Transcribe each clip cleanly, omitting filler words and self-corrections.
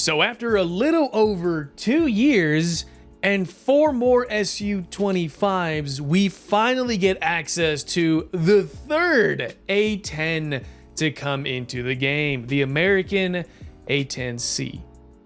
So after a little over 2 years and 4 more Su-25s, we finally get access to the third A-10 to come into the game, the American A-10C.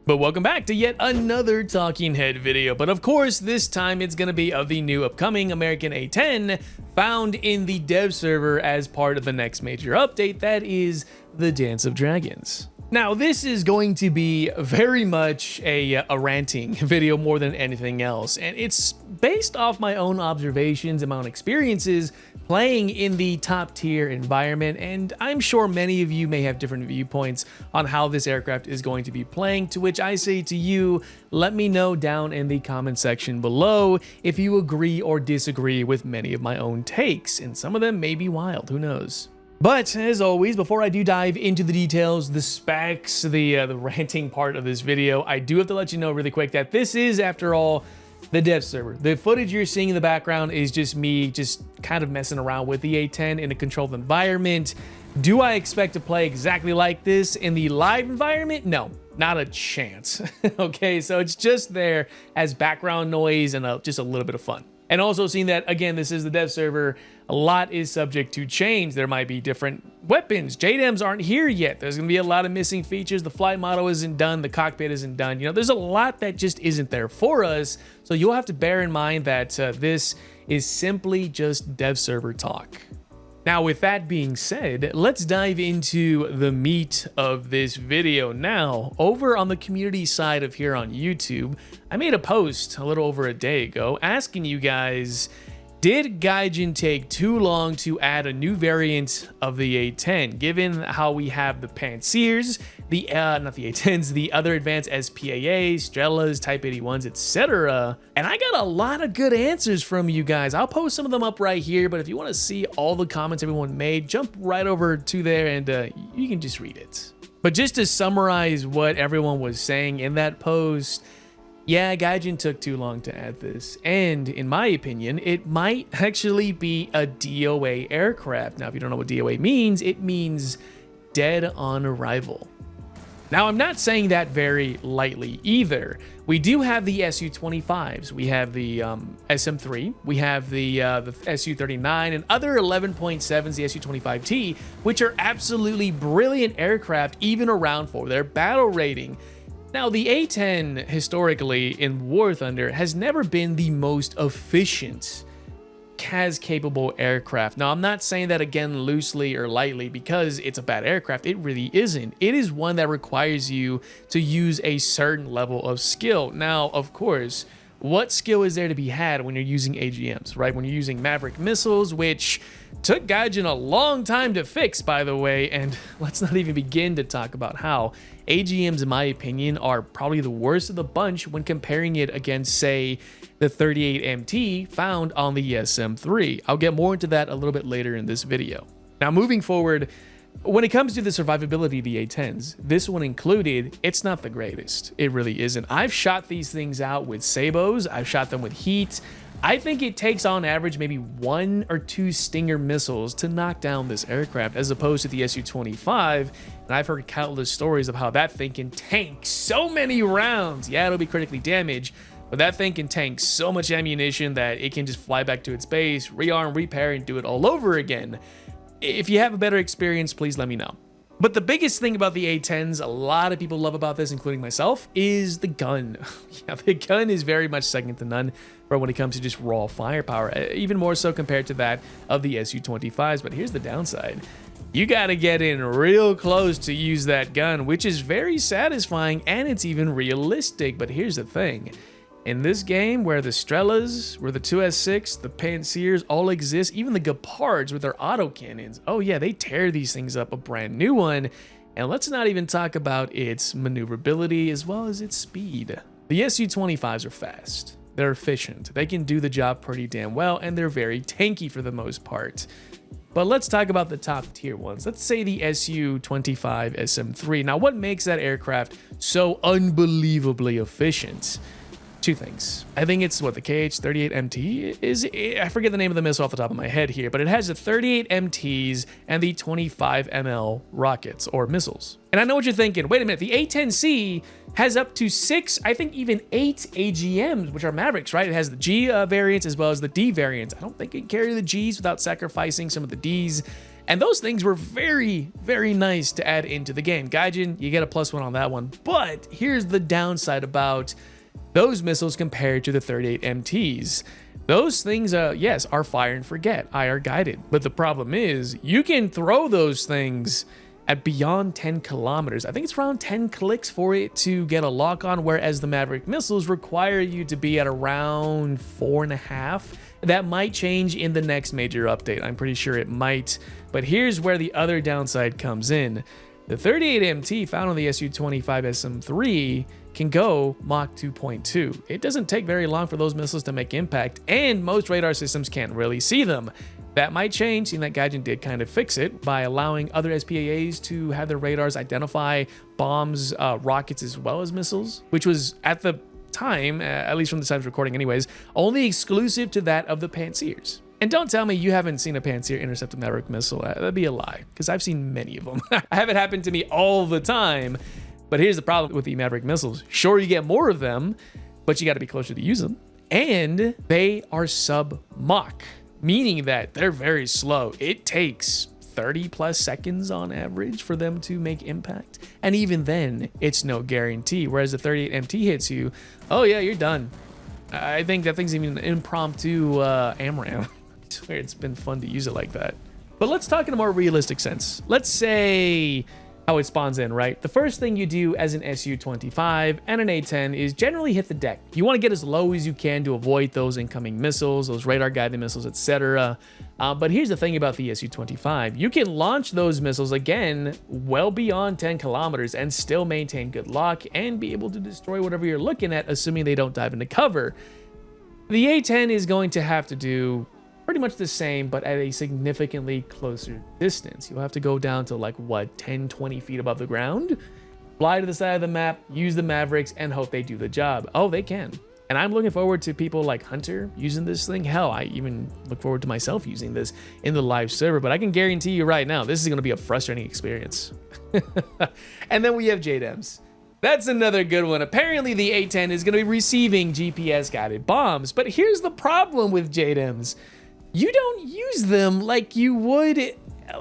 But welcome back to yet another talking head video, but of course this time it's going to be of the new upcoming American A-10 found in the dev server as part of the next major update, that is the Dance of Dragons. Now, this is going to be very much a ranting video more than anything else, and it's based off my own observations and my own experiences playing in the top tier environment, and I'm sure many of you may have different viewpoints on how this aircraft is going to be playing, to which I say to you, let me know down in the comment section below if you agree or disagree with many of my own takes, and some of them may be wild, who knows. But as always, before I do dive into the details, the specs, the ranting part of this video, I do have to let you know really quick that this is, after all, the dev server. The footage you're seeing in the background is just me just kind of messing around with the A-10 in a controlled environment. Do I expect to play exactly like this in the live environment? No, not a chance. Okay, so it's just there as background noise and just a little bit of fun. And also seeing that, again, this is the dev server, a lot is subject to change. There might be different weapons. JDAMs aren't here yet. There's gonna be a lot of missing features. The flight model isn't done. The cockpit isn't done. You know, there's a lot that just isn't there for us. So you'll have to bear in mind that this is simply just dev server talk. Now, with that being said, let's dive into the meat of this video. Now, over on the community side of here on YouTube, I made a post a little over a day ago asking you guys, did Gaijin take too long to add a new variant of the A-10, given how we have the Pansirs, not the A-10s, the other advanced SPAA, Strelas, Type 81s, etc. And I got a lot of good answers from you guys. I'll post some of them up right here, but if you want to see all the comments everyone made, jump right over to there and you can just read it. But just to summarize what everyone was saying in that post, yeah, Gaijin took too long to add this, and in my opinion, it might actually be a DOA aircraft. Now, if you don't know what DOA means, it means dead on arrival. Now, I'm not saying that very lightly either. We do have the Su-25s, we have the SM-3, we have the Su-39, and other 11.7s, the Su-25T, which are absolutely brilliant aircraft, even around for their battle rating. Now, the A-10 historically in War Thunder has never been the most efficient CAS-capable aircraft. Now, I'm not saying that again loosely or lightly because it's a bad aircraft. It really isn't. It is one that requires you to use a certain level of skill. Now, of course, what skill is there to be had when you're using AGMs, right? When you're using Maverick missiles, which took Gaijin a long time to fix, by the way, and let's not even begin to talk about how AGMs, in my opinion, are probably the worst of the bunch when comparing it against, say, the 38MT found on the SM-3. I'll get more into that a little bit later in this video. Now, moving forward, when it comes to the survivability of the A-10s, this one included, it's not the greatest. It really isn't. I've shot these things out with sabos. I've shot them with heat. I think it takes on average maybe 1 or 2 Stinger missiles to knock down this aircraft, as opposed to the Su-25. And I've heard countless stories of how that thing can tank so many rounds. Yeah, it'll be critically damaged, but that thing can tank so much ammunition that it can just fly back to its base, rearm, repair, and do it all over again. If you have a better experience, please let me know. But the biggest thing about the A-10s, a lot of people love about this, including myself, is the gun. Yeah, the gun is very much second to none for when it comes to just raw firepower, even more so compared to that of the Su-25s. But here's the downside. You gotta get in real close to use that gun, which is very satisfying and it's even realistic. But here's the thing. In this game, where the Strelas, where the 2S6, the Pansirs all exist, even the Gepards with their autocannons, oh yeah, they tear these things up a brand new one. And let's not even talk about its maneuverability as well as its speed. The Su-25s are fast, they're efficient, they can do the job pretty damn well, and they're very tanky for the most part. But let's talk about the top tier ones. Let's say the Su-25 SM-3. Now, what makes that aircraft so unbelievably efficient? two things. I think it's what the KH-38MT is. I forget the name of the missile off the top of my head here, but it has the 38 MTs and the 25 ML rockets or missiles. And I know what you're thinking. Wait a minute, the A-10C has up to 6, I think even 8 AGMs, which are Mavericks, right? It has the G variants as well as the D variants. I don't think it can carry the Gs without sacrificing some of the Ds. And those things were very, very nice to add into the game. Gaijin, you get a +1 on that one. But here's the downside about those missiles compared to the 38 MTs. Those things, yes, are fire and forget, IR guided. But the problem is you can throw those things at beyond 10 kilometers. I think it's around 10 clicks for it to get a lock on, whereas the Maverick missiles require you to be at around 4.5. That might change in the next major update. I'm pretty sure it might. But here's where the other downside comes in. The 38 MT found on the Su-25 SM-3 can go Mach 2.2. It doesn't take very long for those missiles to make impact, and most radar systems can't really see them. That might change, seeing that Gaijin did kind of fix it by allowing other SPAAs to have their radars identify bombs, rockets, as well as missiles, which was at the time, at least from the time of recording anyways, only exclusive to that of the Pantsers. And don't tell me you haven't seen a Pantser intercept a Maverick missile. That'd be a lie, because I've seen many of them. I have it happen to me all the time. But here's the problem with the Maverick missiles. Sure, you get more of them, but you got to be closer to use them. And they are sub-Mach, meaning that they're very slow. It takes 30+ seconds on average for them to make impact. And even then, it's no guarantee. Whereas the 38 MT hits you, oh yeah, you're done. I think that thing's even an impromptu AMRAAM. I swear it's been fun to use it like that. But let's talk in a more realistic sense. Let's say how it spawns in, right? The first thing you do as an Su-25 and an A-10 is generally hit the deck. You want to get as low as you can to avoid those incoming missiles, those radar guided missiles, etc. But here's the thing about the Su-25. You can launch those missiles again well beyond 10 kilometers and still maintain good lock and be able to destroy whatever you're looking at, assuming they don't dive into cover. The A-10 is going to have to do pretty much the same, but at a significantly closer distance. You'll have to go down to like, what, 10, 20 feet above the ground, fly to the side of the map, use the Mavericks, and hope they do the job. Oh, they can. And I'm looking forward to people like Hunter using this thing. Hell, I even look forward to myself using this in the live server, but I can guarantee you right now, this is going to be a frustrating experience. And then we have JDAMs. That's another good one. Apparently the A-10 is going to be receiving GPS guided bombs, but here's the problem with JDAMs. You don't use them like you would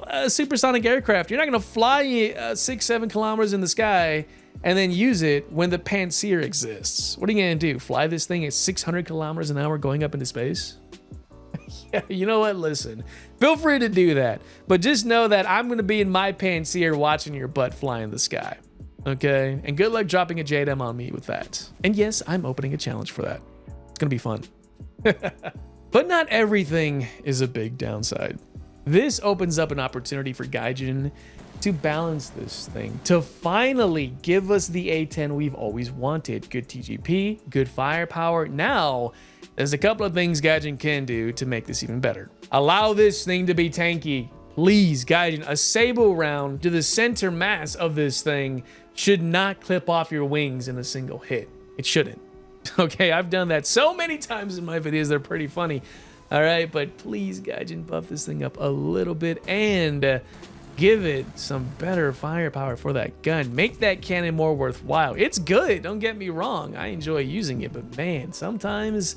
a supersonic aircraft. You're not going to fly 6-7 kilometers in the sky and then use it when the Pantser exists. What are you going to do? Fly this thing at 600 kilometers an hour going up into space? Yeah, you know what? Listen, feel free to do that. But just know that I'm going to be in my Pantser watching your butt fly in the sky. Okay? And good luck dropping a JDAM on me with that. And yes, I'm opening a challenge for that. It's going to be fun. But not everything is a big downside. This opens up an opportunity for Gaijin to balance this thing, to finally give us the A-10 we've always wanted. Good TGP, good firepower. Now, there's a couple of things Gaijin can do to make this even better. Allow this thing to be tanky. Please, Gaijin, a Sable round to the center mass of this thing should not clip off your wings in a single hit. It shouldn't. Okay, I've done that so many times in my videos. They're pretty funny. All right, but please, Gaijin, buff this thing up a little bit and give it some better firepower for that gun. Make that cannon more worthwhile. It's good, don't get me wrong. I enjoy using it, but man, sometimes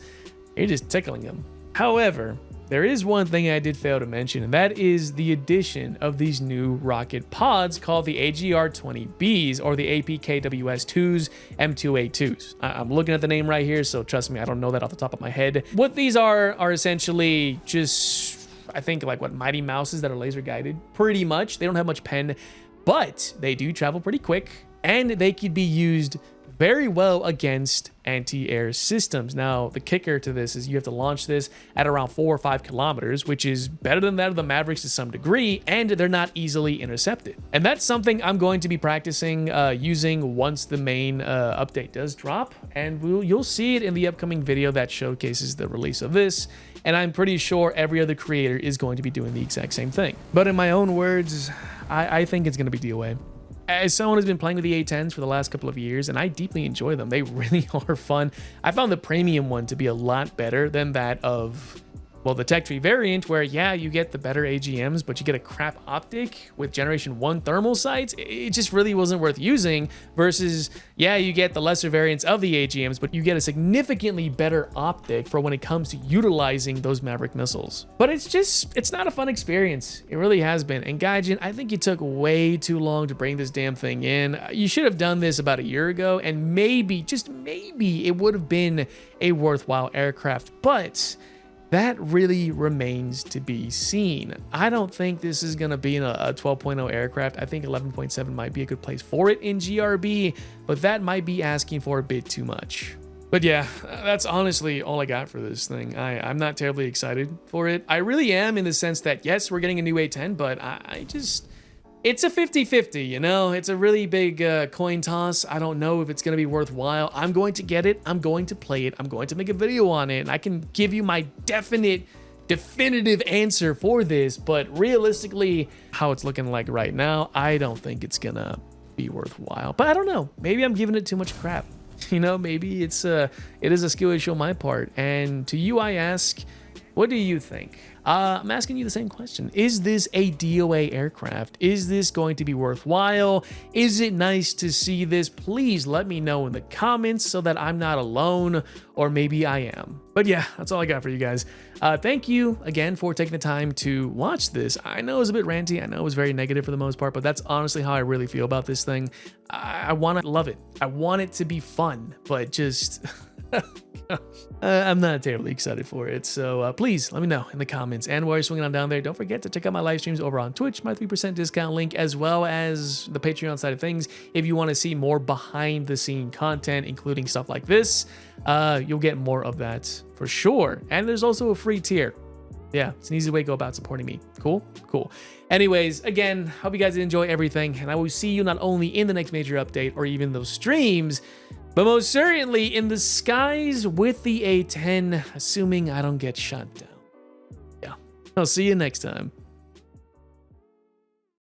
you're just tickling them. However, there is one thing I did fail to mention, and that is the addition of these new rocket pods called the AGR-20Bs or the APKWS-2s M2A2s. I'm looking at the name right here, so trust me, I don't know that off the top of my head. What these are essentially just, I think, like what, Mighty Mouses that are laser guided, pretty much. They don't have much pen, but they do travel pretty quick, and they could be used very well against anti-air systems. Now, the kicker to this is you have to launch this at around 4 or 5 kilometers, which is better than that of the Mavericks to some degree, and they're not easily intercepted. And that's something I'm going to be practicing using once the main update does drop, and you'll see it in the upcoming video that showcases the release of this, and I'm pretty sure every other creator is going to be doing the exact same thing. But in my own words, I think it's going to be DOA. as someone who's been playing with the A-10s for the last couple of years, and I deeply enjoy them, they really are fun. I found the premium one to be a lot better than that of, well, the tech tree variant, where yeah, you get the better AGMs, but you get a crap optic with generation 1 thermal sights. It just really wasn't worth using, versus yeah, you get the lesser variants of the AGMs, but you get a significantly better optic for when it comes to utilizing those Maverick missiles. But it's not a fun experience. It really has been. And Gaijin, I think you took way too long to bring this damn thing in. You should have done this about a year ago, and maybe, just maybe, it would have been a worthwhile aircraft. But that really remains to be seen. I don't think this is going to be a 12.0 aircraft. I think 11.7 might be a good place for it in GRB, but that might be asking for a bit too much. But yeah, that's honestly all I got for this thing. I'm not terribly excited for it. I really am, in the sense that yes, we're getting a new A-10, but it's a 50-50, you know? It's a really big coin toss. I don't know if it's going to be worthwhile. I'm going to get it. I'm going to play it. I'm going to make a video on it. And I can give you my definitive answer for this. But realistically, how it's looking like right now, I don't think it's going to be worthwhile. But I don't know. Maybe I'm giving it too much crap. You know, maybe it is a skill issue on my part. And to you, I ask, what do you think? I'm asking you the same question. Is this a DOA aircraft? Is this going to be worthwhile? Is it nice to see this? Please let me know in the comments so that I'm not alone, or maybe I am. But yeah, that's all I got for you guys. Thank you again for taking the time to watch this. I know it was a bit ranty. I know it was very negative for the most part, but that's honestly how I really feel about this thing. I want to love it. I want it to be fun, but just... I'm not terribly excited for it, so please let me know in the comments. And while you're swinging on down there, don't forget to check out my live streams over on Twitch, my 3% discount link, as well as the Patreon side of things. If you want to see more behind the scene content, including stuff like this, you'll get more of that for sure. And there's also a free tier. Yeah, it's an easy way to go about supporting me. Cool? Cool. Anyways, again, hope you guys enjoy everything, and I will see you not only in the next major update or even those streams, but most certainly in the skies with the A-10, assuming I don't get shot down. Yeah, I'll see you next time.